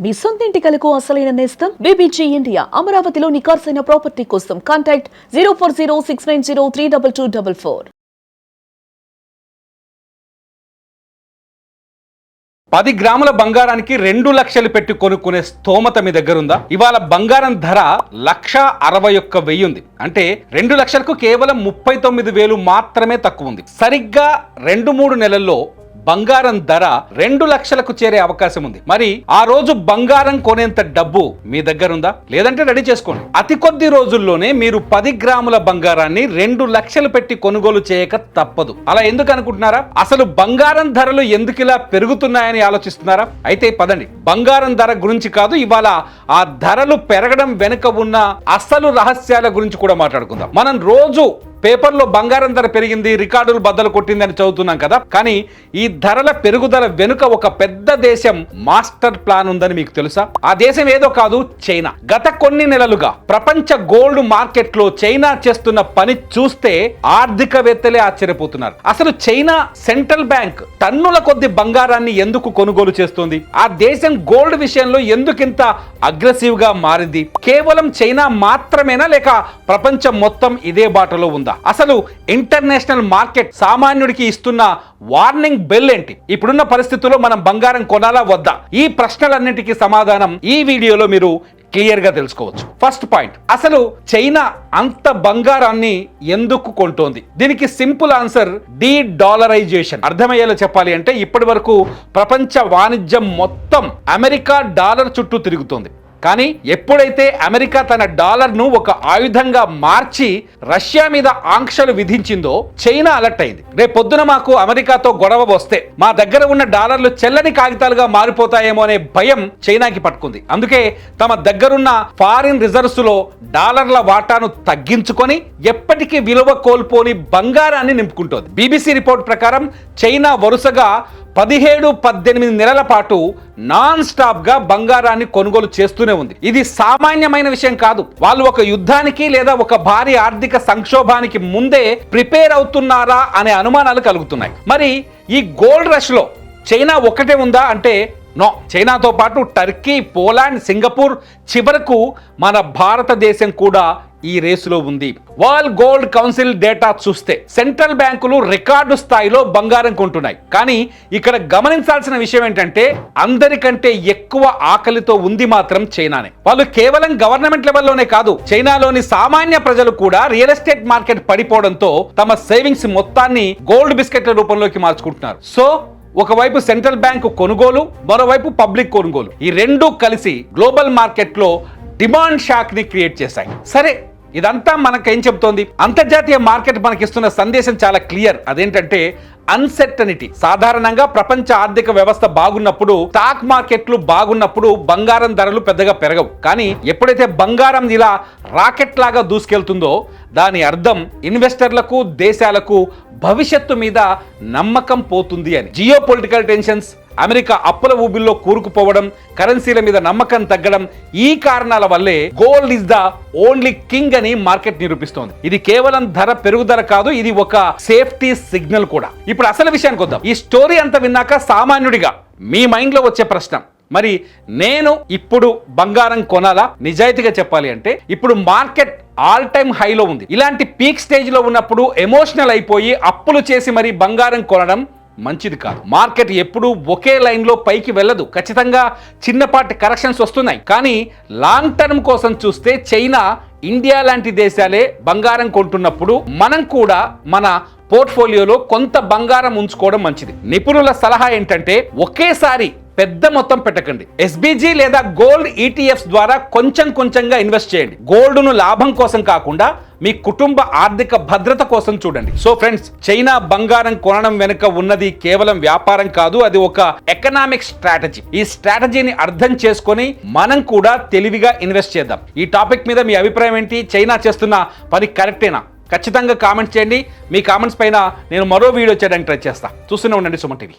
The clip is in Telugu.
మీ సొంత ఇంటి కలకు అసలైన నేస్తం బీబీజీ ఇండియా. అమరావతిలో నికార్సైన ప్రాపర్టీ కోసం కాంటాక్ట్ 040690322244. 10 గ్రాముల బంగారానికి 2 లక్షలు పెట్టి కొనుక్కునే స్తోమత మీ దగ్గర ఉందా? ఇవాళ బంగారం ధర 1,61,000 ఉంది. అంటే 2 లక్షలకు కేవలం 39,000 మాత్రమే తక్కువ ఉంది. సరిగ్గా 2-3 నెలల్లో బంగారం ధర 2 లక్షలకు చేరే అవకాశం ఉంది. మరి ఆ రోజు బంగారం కొనేంత డబ్బు మీ దగ్గర ఉందా? లేదంటే రెడీ చేసుకోండి. అతి కొద్ది రోజుల్లోనే మీరు 10 గ్రాముల బంగారాన్ని 2 లక్షలు పెట్టి కొనుగోలు చేయక తప్పదు. అలా ఎందుకు అనుకుంటున్నారా? అసలు బంగారం ధరలు ఎందుకు ఇలా పెరుగుతున్నాయని ఆలోచిస్తున్నారా? అయితే పదండి, బంగారం ధర గురించి కాదు, ఇవాళ ఆ ధరలు పెరగడం వెనుక ఉన్న అసలు రహస్యాల గురించి కూడా మాట్లాడుకుందాం. మనం రోజు పేపర్లో బంగారం ధర పెరిగింది, రికార్డులు బద్దలు కొట్టిందని చదువుతున్నాం కదా. కానీ ఈ ధరల పెరుగుదల వెనుక ఒక పెద్ద దేశం మాస్టర్ ప్లాన్ ఉందని మీకు తెలుసా? ఆ దేశం ఏదో కాదు, చైనా. గత కొన్ని నెలలుగా ప్రపంచ గోల్డ్ మార్కెట్ లో చైనా చేస్తున్న పని చూస్తే ఆర్థికవేత్తలే ఆశ్చర్యపోతున్నారు. అసలు చైనా సెంట్రల్ బ్యాంక్ టన్నుల కొద్ది బంగారాన్ని ఎందుకు కొనుగోలు చేస్తుంది? ఆ దేశం గోల్డ్ విషయంలో ఎందుకింత అగ్రెసివ్ గా మారింది? కేవలం చైనా మాత్రమేనా, లేక ప్రపంచం మొత్తం ఇదే బాటలో ఉందా? అసలు ఇంటర్నేషనల్ మార్కెట్ సామాన్యుడికి ఇస్తున్న వార్నింగ్ బెల్ ఏంటి? ఇప్పుడున్న పరిస్థితుల్లో మనం బంగారం కొనాలా వద్దా? ఈ ప్రశ్నలన్నింటికీ సమాధానం ఈ వీడియోలో మీరు క్లియర్ గా తెలుసుకోవచ్చు. ఫస్ట్ పాయింట్, అసలు చైనా అంత బంగారాన్ని ఎందుకు కొంటోంది? దీనికి సింపుల్ ఆన్సర్ డీ-డాలరైజేషన్. అర్థమయ్యేలా చెప్పాలి అంటే ఇప్పటి వరకు ప్రపంచ వాణిజ్యం మొత్తం అమెరికా డాలర్ చుట్టూ తిరుగుతోంది. కానీ ఎప్పుడైతే అమెరికా తన డాలర్ను ఒక ఆయుధంగా మార్చి రష్యా మీద ఆంక్షలు విధించిందో చైనా అలర్ట్ అయింది. రేపు పొద్దున మాకు అమెరికాతో గొడవ వస్తే మా దగ్గర ఉన్న డాలర్లు చెల్లని కాగితాలుగా మారిపోతాయేమో అనే భయం చైనాకి పట్టుకుంది. అందుకే తమ దగ్గరున్న ఫారిన్ రిజర్వ్స్ లో డాలర్ల వాటాను తగ్గించుకొని ఎప్పటికీ విలువ కోల్పోని బంగారాన్ని నింపుకుంటోంది. బీబీసీ రిపోర్ట్ ప్రకారం చైనా వరుసగా 17-18 నెలల పాటు నాన్ స్టాప్ గా బంగారాన్ని కొనుగోలు చేస్తూనే ఉంది. ఇది సామాన్యమైన విషయం కాదు. వాళ్ళు ఒక యుద్ధానికి లేదా ఒక భారీ ఆర్థిక సంక్షోభానికి ముందే ప్రిపేర్ అవుతున్నారా అనే అనుమానాలు కలుగుతున్నాయి. మరి ఈ గోల్డ్ రష్ లో చైనా ఒక్కటే ఉందా అంటే నో. చైనాతో పాటు టర్కీ, పోలాండ్, సింగపూర్, చివరకు మన భారతదేశం కూడా ఈ రేసులో ఉంది. వరల్డ్ గోల్డ్ కౌన్సిల్ డేటా చూస్తే సెంట్రల్ బ్యాంకులు రికార్డు స్థాయిలో బంగారం కొంటున్నాయి. కానీ ఇక్కడ గమనించాల్సిన విషయం ఏంటంటే అందరికంటే ఎక్కువ ఆకలితో ఉంది మాత్రం చైనానే. వాళ్ళు కేవలం గవర్నమెంట్ లెవెల్లోనే కాదు, చైనాలోని సామాన్య ప్రజలు కూడా రియల్ ఎస్టేట్ మార్కెట్ పడిపోవడంతో తమ సేవింగ్స్ మొత్తాన్ని గోల్డ్ బిస్కెట్ల రూపంలోకి మార్చుకుంటున్నారు. సో ఒకవైపు సెంట్రల్ బ్యాంకు కొనుగోలు, మరోవైపు పబ్లిక్ కొనుగోలు, ఈ రెండూ కలిసి గ్లోబల్ మార్కెట్ లో డిమాండ్ షాక్ ని క్రియేట్ చేశాయి. సరే, ఇదంతా మనకేం చెబుతోంది? అంతర్జాతీయ మార్కెట్ మనకిస్తున్న సందేశం చాలా క్లియర్. అదేంటంటే అన్సర్టనిటీ. సాధారణంగా ప్రపంచ ఆర్థిక వ్యవస్థ బాగున్నప్పుడు, స్టాక్ మార్కెట్లు బాగున్నప్పుడు బంగారం ధరలు పెద్దగా పెరగవు. కానీ ఎప్పుడైతే బంగారం ఇలా రాకెట్ లాగా దూసుకెళ్తుందో దాని అర్థం ఇన్వెస్టర్లకు, దేశాలకు భవిష్యత్తు మీద నమ్మకం పోతుంది అని. జియో పొలిటికల్ టెన్షన్స్, అమెరికా అప్పుల ఊబిల్లో కూరుకుపోవడం, కరెన్సీల మీద నమ్మకం తగ్గడం, ఈ కారణాల వల్లే gold is the only king అని మార్కెట్ నిరూపిస్తోంది. ఇది కేవలం ధర పెరుగుదల కాదు, ఇది ఒక సేఫ్టీ సిగ్నల్ కూడా. ఇప్పుడు అసలు విషయానికి వద్దాం. ఈ స్టోరీ అంతా విన్నాక సామాన్యుడిగా మీ మైండ్ లో వచ్చే ప్రశ్న, మరి నేను ఇప్పుడు బంగారం కొనాలా? నిజాయితీగా చెప్పాలి అంటే ఇప్పుడు మార్కెట్ ఆల్ టైమ్ హైలో ఉంది. ఇలాంటి పీక్ స్టేజ్ లో ఉన్నప్పుడు ఎమోషనల్ అయిపోయి అప్పులు చేసి మరి బంగారం కొనడం మంచిది కాదు. మార్కెట్ ఎప్పుడూ ఒకే లైన్ లో పైకి వెళ్ళదు. ఖచ్చితంగా చిన్నపాటి కరెక్షన్స్ వస్తున్నాయి. కానీ లాంగ్ టర్మ్ కోసం చూస్తే చైనా, ఇండియా లాంటి దేశాలే బంగారం కొంటున్నప్పుడు మనం కూడా మన పోర్ట్ఫోలియోలో కొంత బంగారం ఉంచుకోవడం మంచిది. నిపుణుల సలహా ఏంటంటే ఒకేసారి పెద్ద మొత్తం పెట్టకండి. ఎస్బీజీ లేదా గోల్డ్ ఈటీఎఫ్స్ ద్వారా కొంచెం కొంచెంగా ఇన్వెస్ట్ చేయండి. గోల్డ్ను లాభం కోసం కాకుండా మీ కుటుంబ ఆర్థిక భద్రత కోసం చూడండి. సో ఫ్రెండ్స్, చైనా బంగారం కొనడం వెనుక ఉన్నది కేవలం వ్యాపారం కాదు, అది ఒక ఎకనామిక్ స్ట్రాటజీ. ఈ స్ట్రాటజీని అర్థం చేసుకొని మనం కూడా తెలివిగా ఇన్వెస్ట్ చేద్దాం. ఈ టాపిక్ మీద మీ అభిప్రాయం ఏంటి? చైనా చేస్తున్న పని కరెక్టేనా? ఖచ్చితంగా కామెంట్ చేయండి. మీ కామెంట్స్ పైన నేను మరో వీడియో చేయడానికి ట్రై చేస్తా. చూస్తూనే ఉండండి సుమన్ టీవీ.